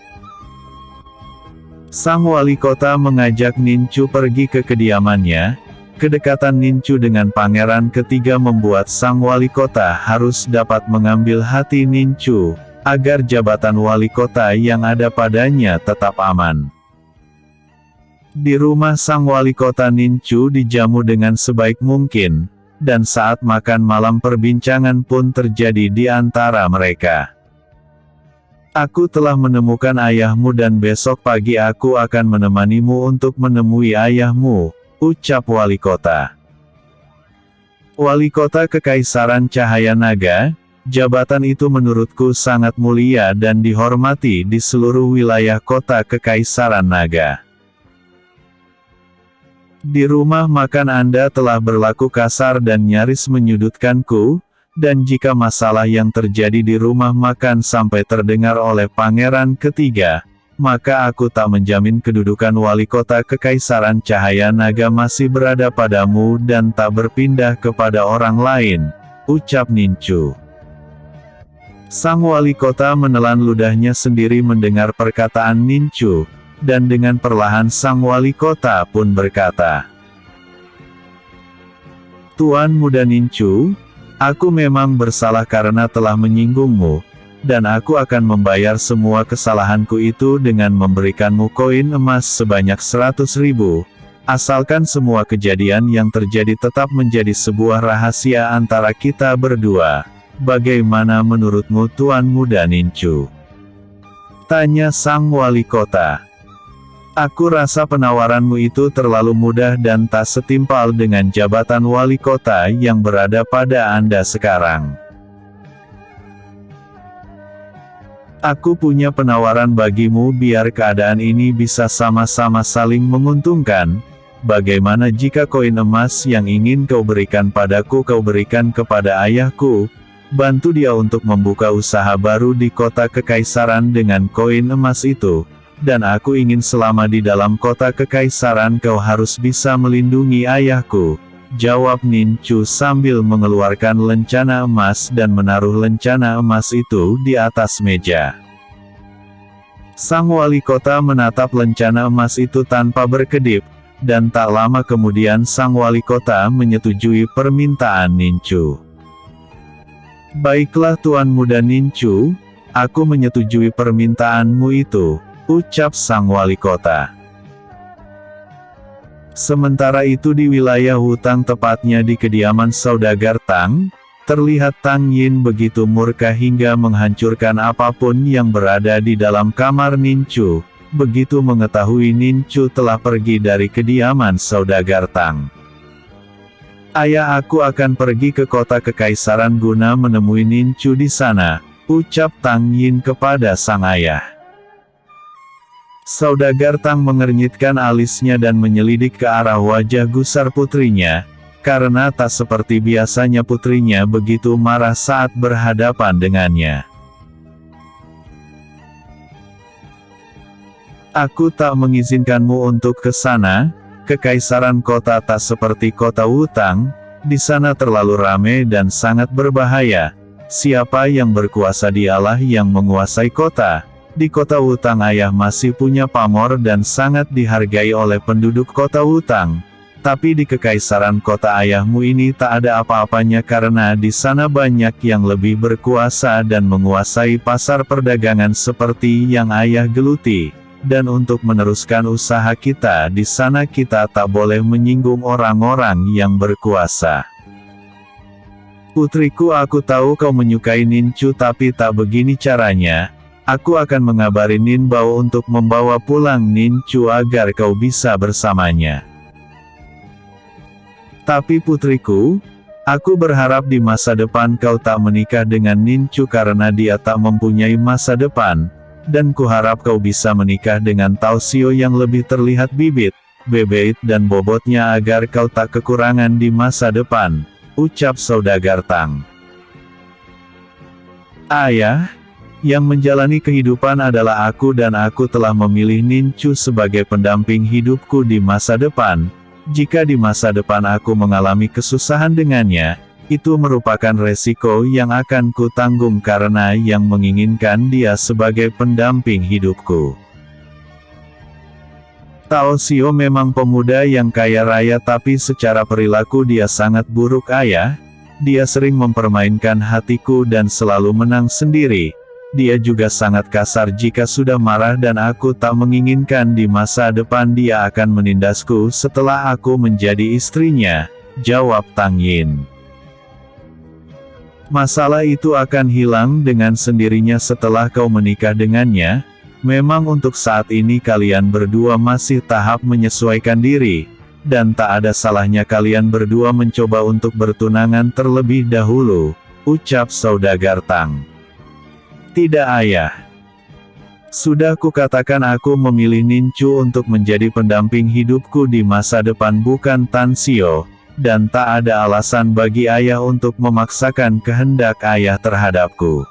Sang wali kota mengajak Nin Chu pergi ke kediamannya. Kedekatan Nin Chu dengan pangeran ketiga membuat sang wali kota harus dapat mengambil hati Nin Chu, agar jabatan wali kota yang ada padanya tetap aman. Di rumah sang wali kota Nin Chu dijamu dengan sebaik mungkin, dan saat makan malam perbincangan pun terjadi di antara mereka. Aku telah menemukan ayahmu dan besok pagi aku akan menemanimu untuk menemui ayahmu, ucap wali kota. Wali kota Kekaisaran Cahaya Naga, jabatan itu menurutku sangat mulia dan dihormati di seluruh wilayah kota Kekaisaran Naga. Di rumah makan Anda telah berlaku kasar dan nyaris menyudutkanku, dan jika masalah yang terjadi di rumah makan sampai terdengar oleh pangeran ketiga, maka aku tak menjamin kedudukan wali kota Kekaisaran Cahaya Naga masih berada padamu dan tak berpindah kepada orang lain, ucap Nin Chu. Sang wali kota menelan ludahnya sendiri mendengar perkataan Nin Chu, dan dengan perlahan sang wali kota pun berkata, "Tuan Muda Nincu, aku memang bersalah karena telah menyinggungmu, dan aku akan membayar semua kesalahanku itu dengan memberikanmu koin emas sebanyak 100.000, asalkan semua kejadian yang terjadi tetap menjadi sebuah rahasia antara kita berdua. Bagaimana menurutmu Tuan Muda Nincu?" Tanya sang wali kota. "Aku rasa penawaranmu itu terlalu mudah dan tak setimpal dengan jabatan wali kota yang berada pada Anda sekarang. Aku punya penawaran bagimu biar keadaan ini bisa sama-sama saling menguntungkan. Bagaimana jika koin emas yang ingin kau berikan padaku kau berikan kepada ayahku? Bantu dia untuk membuka usaha baru di kota kekaisaran dengan koin emas itu. Dan aku ingin selama di dalam kota kekaisaran kau harus bisa melindungi ayahku," jawab Nincu sambil mengeluarkan lencana emas dan menaruh lencana emas itu di atas meja. Sang wali kota menatap lencana emas itu tanpa berkedip, dan tak lama kemudian sang wali kota menyetujui permintaan Nincu. "Baiklah Tuan Muda Nincu, aku menyetujui permintaanmu itu," ucap sang wali kota. Sementara itu di wilayah Wutang, tepatnya di kediaman saudagar Tang, terlihat Tang Yin begitu murka hingga menghancurkan apapun yang berada di dalam kamar Nincu, begitu mengetahui Nincu telah pergi dari kediaman saudagar Tang. "Ayah, aku akan pergi ke kota kekaisaran guna menemui Nincu di sana," ucap Tang Yin kepada sang ayah. Saudagar Tang mengernyitkan alisnya dan menyelidik ke arah wajah gusar putrinya, karena tak seperti biasanya putrinya begitu marah saat berhadapan dengannya. "Aku tak mengizinkanmu untuk ke sana, kekaisaran kota tak seperti kota Wutang, di sana terlalu ramai dan sangat berbahaya. Siapa yang berkuasa dialah yang menguasai kota. Di kota Wutang ayah masih punya pamor dan sangat dihargai oleh penduduk kota Wutang. Tapi di kekaisaran kota ayahmu ini tak ada apa-apanya karena di sana banyak yang lebih berkuasa dan menguasai pasar perdagangan seperti yang ayah geluti. Dan untuk meneruskan usaha kita di sana kita tak boleh menyinggung orang-orang yang berkuasa. Putriku, aku tahu kau menyukai Nincu tapi tak begini caranya. Aku akan mengabari Nin Bao untuk membawa pulang Nincu agar kau bisa bersamanya. Tapi putriku, aku berharap di masa depan kau tak menikah dengan Nincu karena dia tak mempunyai masa depan, dan kuharap kau bisa menikah dengan Tao Xio yang lebih terlihat bibit, bebeit dan bobotnya agar kau tak kekurangan di masa depan, ucap saudagar Tang. Ayah, yang menjalani kehidupan adalah aku dan aku telah memilih Nincu sebagai pendamping hidupku di masa depan. Jika di masa depan aku mengalami kesusahan dengannya, itu merupakan resiko yang akan ku tanggung karena yang menginginkan dia sebagai pendamping hidupku. Tao Xio memang pemuda yang kaya raya tapi secara perilaku dia sangat buruk ayah. Dia sering mempermainkan hatiku dan selalu menang sendiri. Dia juga sangat kasar jika sudah marah dan aku tak menginginkan di masa depan dia akan menindasku setelah aku menjadi istrinya, jawab Tang Yin. Masalah itu akan hilang dengan sendirinya setelah kau menikah dengannya. Memang untuk saat ini kalian berdua masih tahap menyesuaikan diri, dan tak ada salahnya kalian berdua mencoba untuk bertunangan terlebih dahulu, ucap saudagar Tang. Tidak ayah. Sudah kukatakan aku memilih Nincu untuk menjadi pendamping hidupku di masa depan bukan Tan Xio, dan tak ada alasan bagi ayah untuk memaksakan kehendak ayah terhadapku.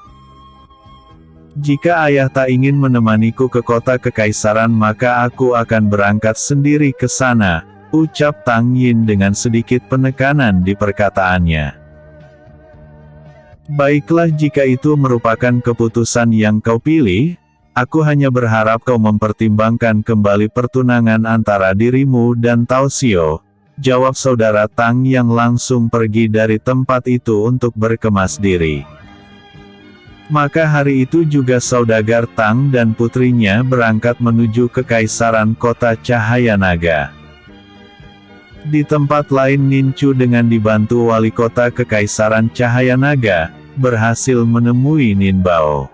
Jika ayah tak ingin menemaniku ke kota kekaisaran maka aku akan berangkat sendiri ke sana, ucap Tang Yin dengan sedikit penekanan di perkataannya. Baiklah jika itu merupakan keputusan yang kau pilih, Aku hanya berharap kau mempertimbangkan kembali pertunangan antara dirimu dan Tao Xio, jawab saudara Tang yang langsung pergi dari tempat itu untuk berkemas diri. Maka hari itu juga saudagar Tang dan putrinya berangkat menuju Kekaisaran Kota Cahaya Naga. Di tempat lain Nincu dengan dibantu wali kota Kekaisaran Cahaya Naga, berhasil menemui Nin Bao.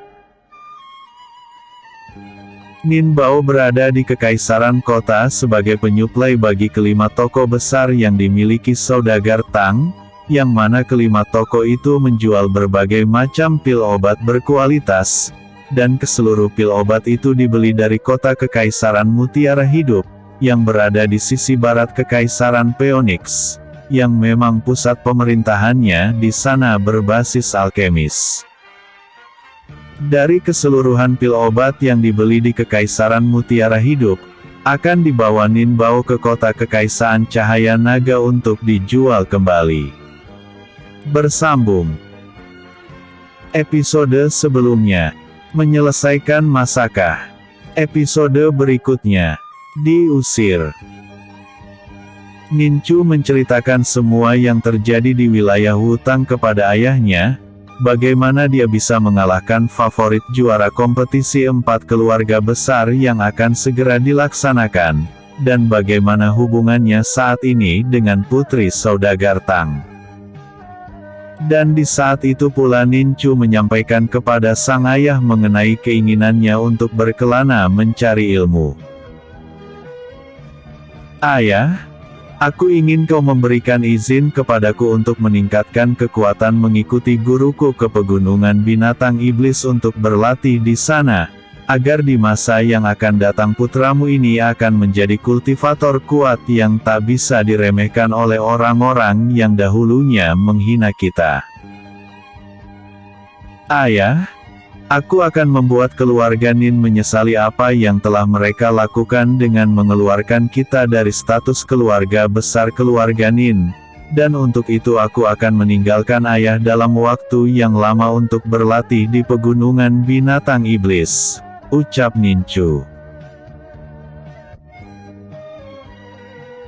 Nin Bao berada di Kekaisaran Kota sebagai penyuplai bagi kelima toko besar yang dimiliki saudagar Tang, yang mana kelima toko itu menjual berbagai macam pil obat berkualitas, dan keseluruh pil obat itu dibeli dari kota Kekaisaran Mutiara Hidup, yang berada di sisi barat Kekaisaran Phoenix, yang memang pusat pemerintahannya di sana berbasis alkemis. Dari keseluruhan pil obat yang dibeli di Kekaisaran Mutiara Hidup, akan dibawa Nin Bao ke kota Kekaisaran Cahaya Naga untuk dijual kembali. Bersambung. Episode sebelumnya. Menyelesaikan masalah. Episode berikutnya. Diusir. Nincu menceritakan semua yang terjadi di wilayah Wutang kepada ayahnya, bagaimana dia bisa mengalahkan favorit juara kompetisi 4 keluarga besar yang akan segera dilaksanakan, dan bagaimana hubungannya saat ini dengan putri saudagar Tang. Dan di saat itu pula Nincu menyampaikan kepada sang ayah mengenai keinginannya untuk berkelana mencari ilmu. Ayah, aku ingin kau memberikan izin kepadaku untuk meningkatkan kekuatan mengikuti guruku ke pegunungan binatang iblis untuk berlatih di sana, agar di masa yang akan datang putramu ini akan menjadi kultivator kuat yang tak bisa diremehkan oleh orang-orang yang dahulunya menghina kita. Ayah, aku akan membuat keluarga Nin menyesali apa yang telah mereka lakukan dengan mengeluarkan kita dari status keluarga besar keluarga Nin, dan untuk itu aku akan meninggalkan ayah dalam waktu yang lama untuk berlatih di pegunungan binatang iblis, ucap Nincu.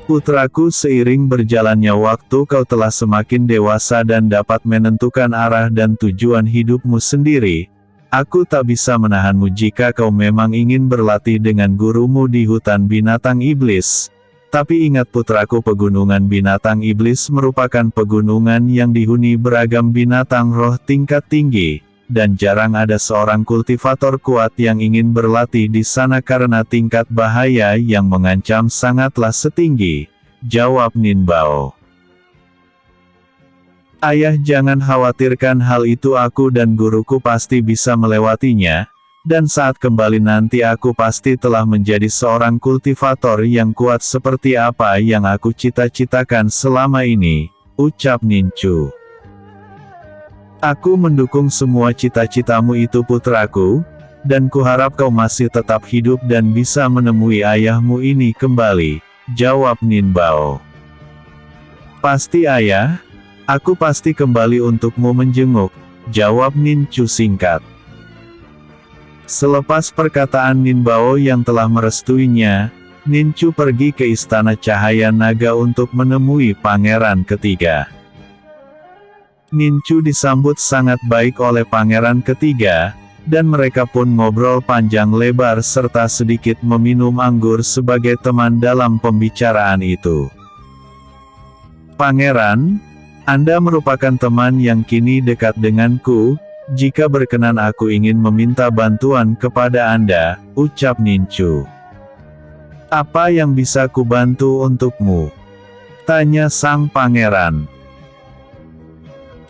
Putraku, seiring berjalannya waktu kau telah semakin dewasa dan dapat menentukan arah dan tujuan hidupmu sendiri. Aku tak bisa menahanmu jika kau memang ingin berlatih dengan gurumu di hutan binatang iblis. Tapi ingat putraku, pegunungan binatang iblis merupakan pegunungan yang dihuni beragam binatang roh tingkat tinggi, dan jarang ada seorang kultivator kuat yang ingin berlatih di sana karena tingkat bahaya yang mengancam sangatlah setinggi, jawab Nin Bao. Ayah, jangan khawatirkan hal itu, aku dan guruku pasti bisa melewatinya, dan saat kembali nanti aku pasti telah menjadi seorang kultivator yang kuat seperti apa yang aku cita-citakan selama ini, ucap Nincu. Aku mendukung semua cita-citamu itu putraku, dan kuharap kau masih tetap hidup dan bisa menemui ayahmu ini kembali, jawab Nin Bao. Pasti ayah. Aku pasti kembali untukmu menjenguk, jawab Nincu singkat. Selepas perkataan Nin Bao yang telah merestuinya, Nincu pergi ke Istana Cahaya Naga untuk menemui pangeran ketiga. Nincu disambut sangat baik oleh pangeran ketiga, dan mereka pun ngobrol panjang lebar serta sedikit meminum anggur sebagai teman dalam pembicaraan itu. Pangeran, Anda merupakan teman yang kini dekat denganku, jika berkenan aku ingin meminta bantuan kepada Anda, ucap Nincu. Apa yang bisa kubantu untukmu? Tanya sang pangeran.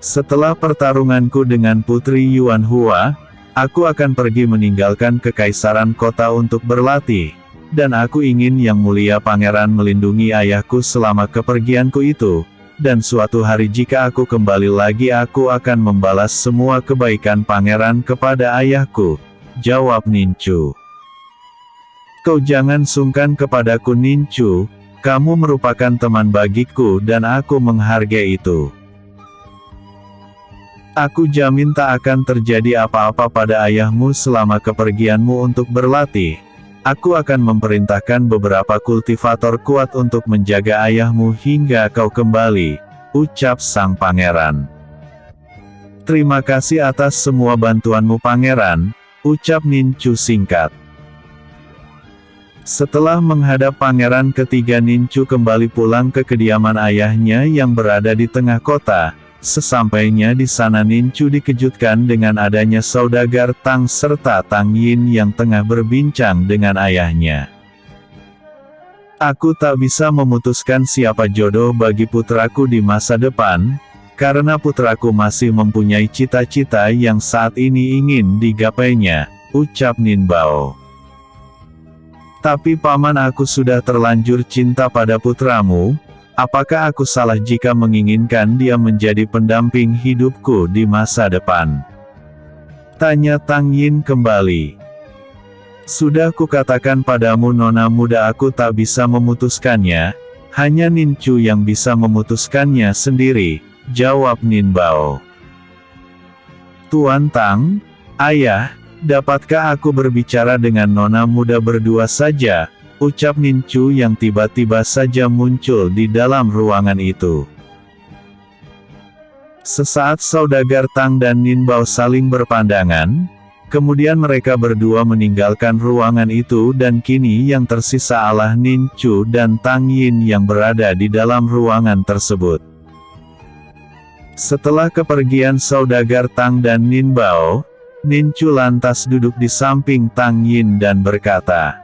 Setelah pertarunganku dengan Putri Yuan Hua, aku akan pergi meninggalkan Kekaisaran Kota untuk berlatih, dan aku ingin Yang Mulia Pangeran melindungi ayahku selama kepergianku itu. Dan suatu hari jika aku kembali lagi aku akan membalas semua kebaikan pangeran kepada ayahku, jawab Nincu. Kau jangan sungkan kepadaku Nincu, kamu merupakan teman bagiku dan aku menghargai itu. Aku jamin tak akan terjadi apa-apa pada ayahmu selama kepergianmu untuk berlatih. Aku akan memerintahkan beberapa kultivator kuat untuk menjaga ayahmu hingga kau kembali, ucap sang pangeran. Terima kasih atas semua bantuanmu pangeran, ucap Nincu singkat. Setelah menghadap pangeran ketiga, Nincu kembali pulang ke kediaman ayahnya yang berada di tengah kota. Sesampainya di sana, Nincu dikejutkan dengan adanya saudagar Tang serta Tang Yin yang tengah berbincang dengan ayahnya. Aku tak bisa memutuskan siapa jodoh bagi putraku di masa depan, karena putraku masih mempunyai cita-cita yang saat ini ingin digapainya, ucap Nin Bao. Tapi paman, aku sudah terlanjur cinta pada putramu. Apakah aku salah jika menginginkan dia menjadi pendamping hidupku di masa depan? Tanya Tang Yin kembali. Sudah kukatakan padamu nona muda, aku tak bisa memutuskannya, hanya Nincu yang bisa memutuskannya sendiri, jawab Nin Bao. Tuan Tang, ayah, dapatkah aku berbicara dengan nona muda berdua saja? Ucap Nincu yang tiba-tiba saja muncul di dalam ruangan itu. Sesaat saudagar Tang dan Nin Bao saling berpandangan, kemudian mereka berdua meninggalkan ruangan itu dan kini yang tersisa adalah Nincu dan Tang Yin yang berada di dalam ruangan tersebut. Setelah kepergian saudagar Tang dan Nin Bao, Nincu lantas duduk di samping Tang Yin dan berkata,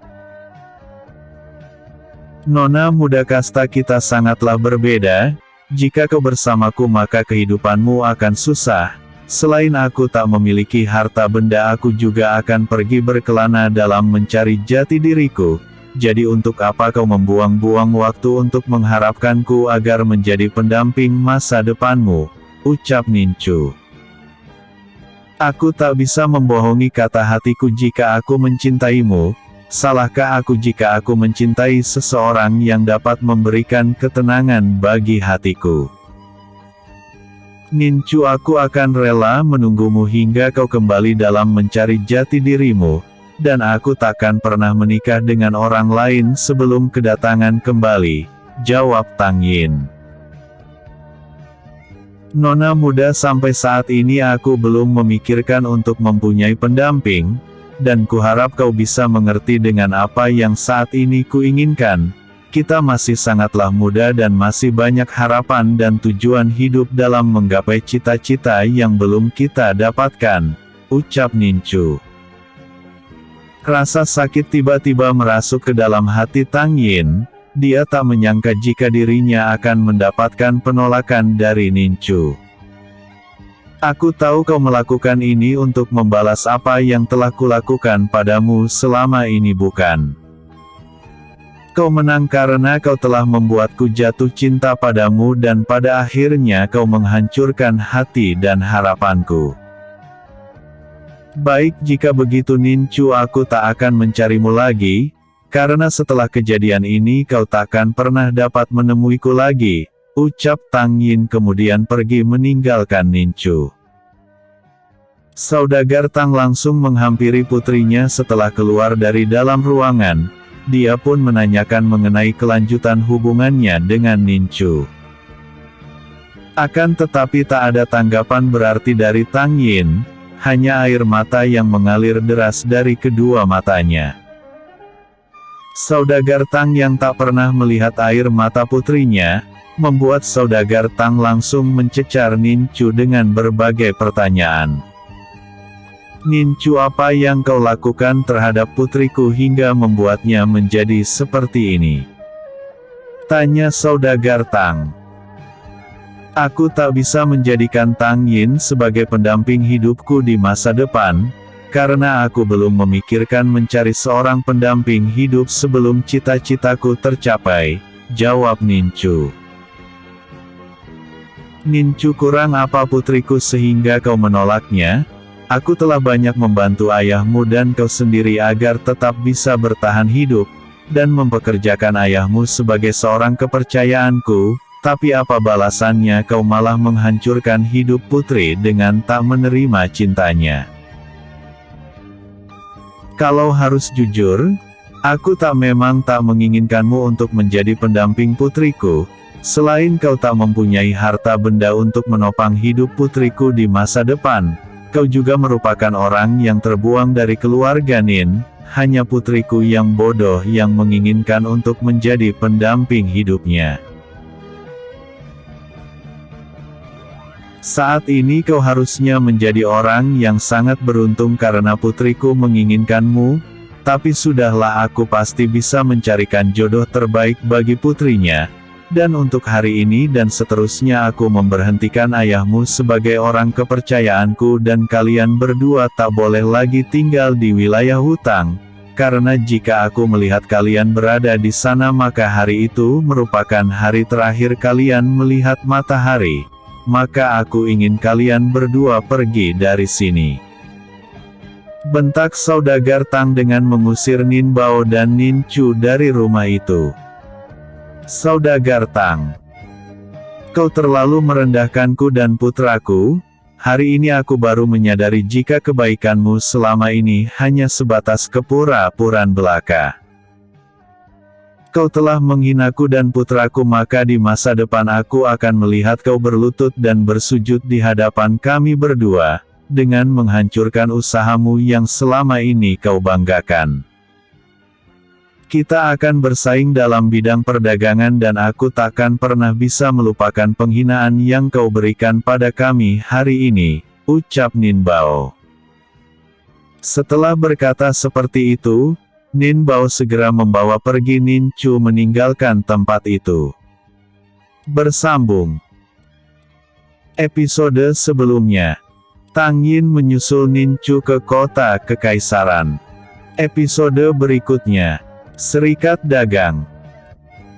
Nona muda, kasta kita sangatlah berbeda. Jika kau bersamaku maka kehidupanmu akan susah. Selain aku tak memiliki harta benda, aku juga akan pergi berkelana dalam mencari jati diriku. Jadi untuk apa kau membuang-buang waktu untuk mengharapkanku agar menjadi pendamping masa depanmu? Ucap Nincu. Aku tak bisa membohongi kata hatiku jika aku mencintaimu. Salahkah aku jika aku mencintai seseorang yang dapat memberikan ketenangan bagi hatiku? Nincu, aku akan rela menunggumu hingga kau kembali dalam mencari jati dirimu, dan aku takkan pernah menikah dengan orang lain sebelum kedatangan kembali, jawab Tang Yin. Nona muda, sampai saat ini aku belum memikirkan untuk mempunyai pendamping, dan kuharap kau bisa mengerti dengan apa yang saat ini kuinginkan. Kita masih sangatlah muda dan masih banyak harapan dan tujuan hidup dalam menggapai cita-cita yang belum kita dapatkan, ucap Nincu. Rasa sakit tiba-tiba merasuk ke dalam hati Tang Yin. Dia tak menyangka jika dirinya akan mendapatkan penolakan dari Nincu. Aku tahu kau melakukan ini untuk membalas apa yang telah kulakukan padamu selama ini, bukan? Kau menang karena kau telah membuatku jatuh cinta padamu dan pada akhirnya kau menghancurkan hati dan harapanku. Baik, jika begitu Nincu, aku tak akan mencarimu lagi, karena setelah kejadian ini kau takkan pernah dapat menemuiku lagi, ucap Tang Yin kemudian pergi meninggalkan Nincu. Saudagar Tang langsung menghampiri putrinya setelah keluar dari dalam ruangan. Dia pun menanyakan mengenai kelanjutan hubungannya dengan Nincu. Akan tetapi tak ada tanggapan berarti dari Tang Yin, hanya air mata yang mengalir deras dari kedua matanya. Saudagar Tang yang tak pernah melihat air mata putrinya, membuat saudagar Tang langsung mencecar Nincu dengan berbagai pertanyaan. Nincu, apa yang kau lakukan terhadap putriku hingga membuatnya menjadi seperti ini? Tanya saudagar Tang. Aku tak bisa menjadikan Tang Yin sebagai pendamping hidupku di masa depan, karena aku belum memikirkan mencari seorang pendamping hidup sebelum cita-citaku tercapai, jawab Nincu. Nincu, kurang apa putriku sehingga kau menolaknya? Aku telah banyak membantu ayahmu dan kau sendiri agar tetap bisa bertahan hidup, dan mempekerjakan ayahmu sebagai seorang kepercayaanku, Tapi apa balasannya kau malah menghancurkan hidup putri dengan tak menerima cintanya? Kalau harus jujur, aku memang tak menginginkanmu untuk menjadi pendamping putriku. Selain kau tak mempunyai harta benda untuk menopang hidup putriku di masa depan, kau juga merupakan orang yang terbuang dari keluarga Nin. Hanya putriku yang bodoh yang menginginkan untuk menjadi pendamping hidupnya. Saat ini kau harusnya menjadi orang yang sangat beruntung karena putriku menginginkanmu, tapi sudahlah, aku pasti bisa mencarikan jodoh terbaik bagi putrinya, dan untuk hari ini dan seterusnya aku memberhentikan ayahmu sebagai orang kepercayaanku dan kalian berdua tak boleh lagi tinggal di wilayah hutang, karena jika aku melihat kalian berada di sana maka hari itu merupakan hari terakhir kalian melihat matahari. Maka aku ingin kalian berdua pergi dari sini. Bentak saudagar Tang dengan mengusir Nin Bao dan Nin Chu dari rumah itu. Saudagar Tang, kau terlalu merendahkanku dan putraku. Hari ini aku baru menyadari jika kebaikanmu selama ini hanya sebatas kepura-puraan belaka. Kau telah menghinaku dan putraku, maka di masa depan aku akan melihat kau berlutut dan bersujud di hadapan kami berdua, dengan menghancurkan usahamu yang selama ini kau banggakan. Kita akan bersaing dalam bidang perdagangan dan aku takkan pernah bisa melupakan penghinaan yang kau berikan pada kami hari ini, ucap Nin Bao. Setelah berkata seperti itu, Nin Bao segera membawa pergi Nin Chu meninggalkan tempat itu. Bersambung episode sebelumnya, Tang Yin menyusul Nin Chu ke kota kekaisaran. Episode berikutnya, Serikat Dagang.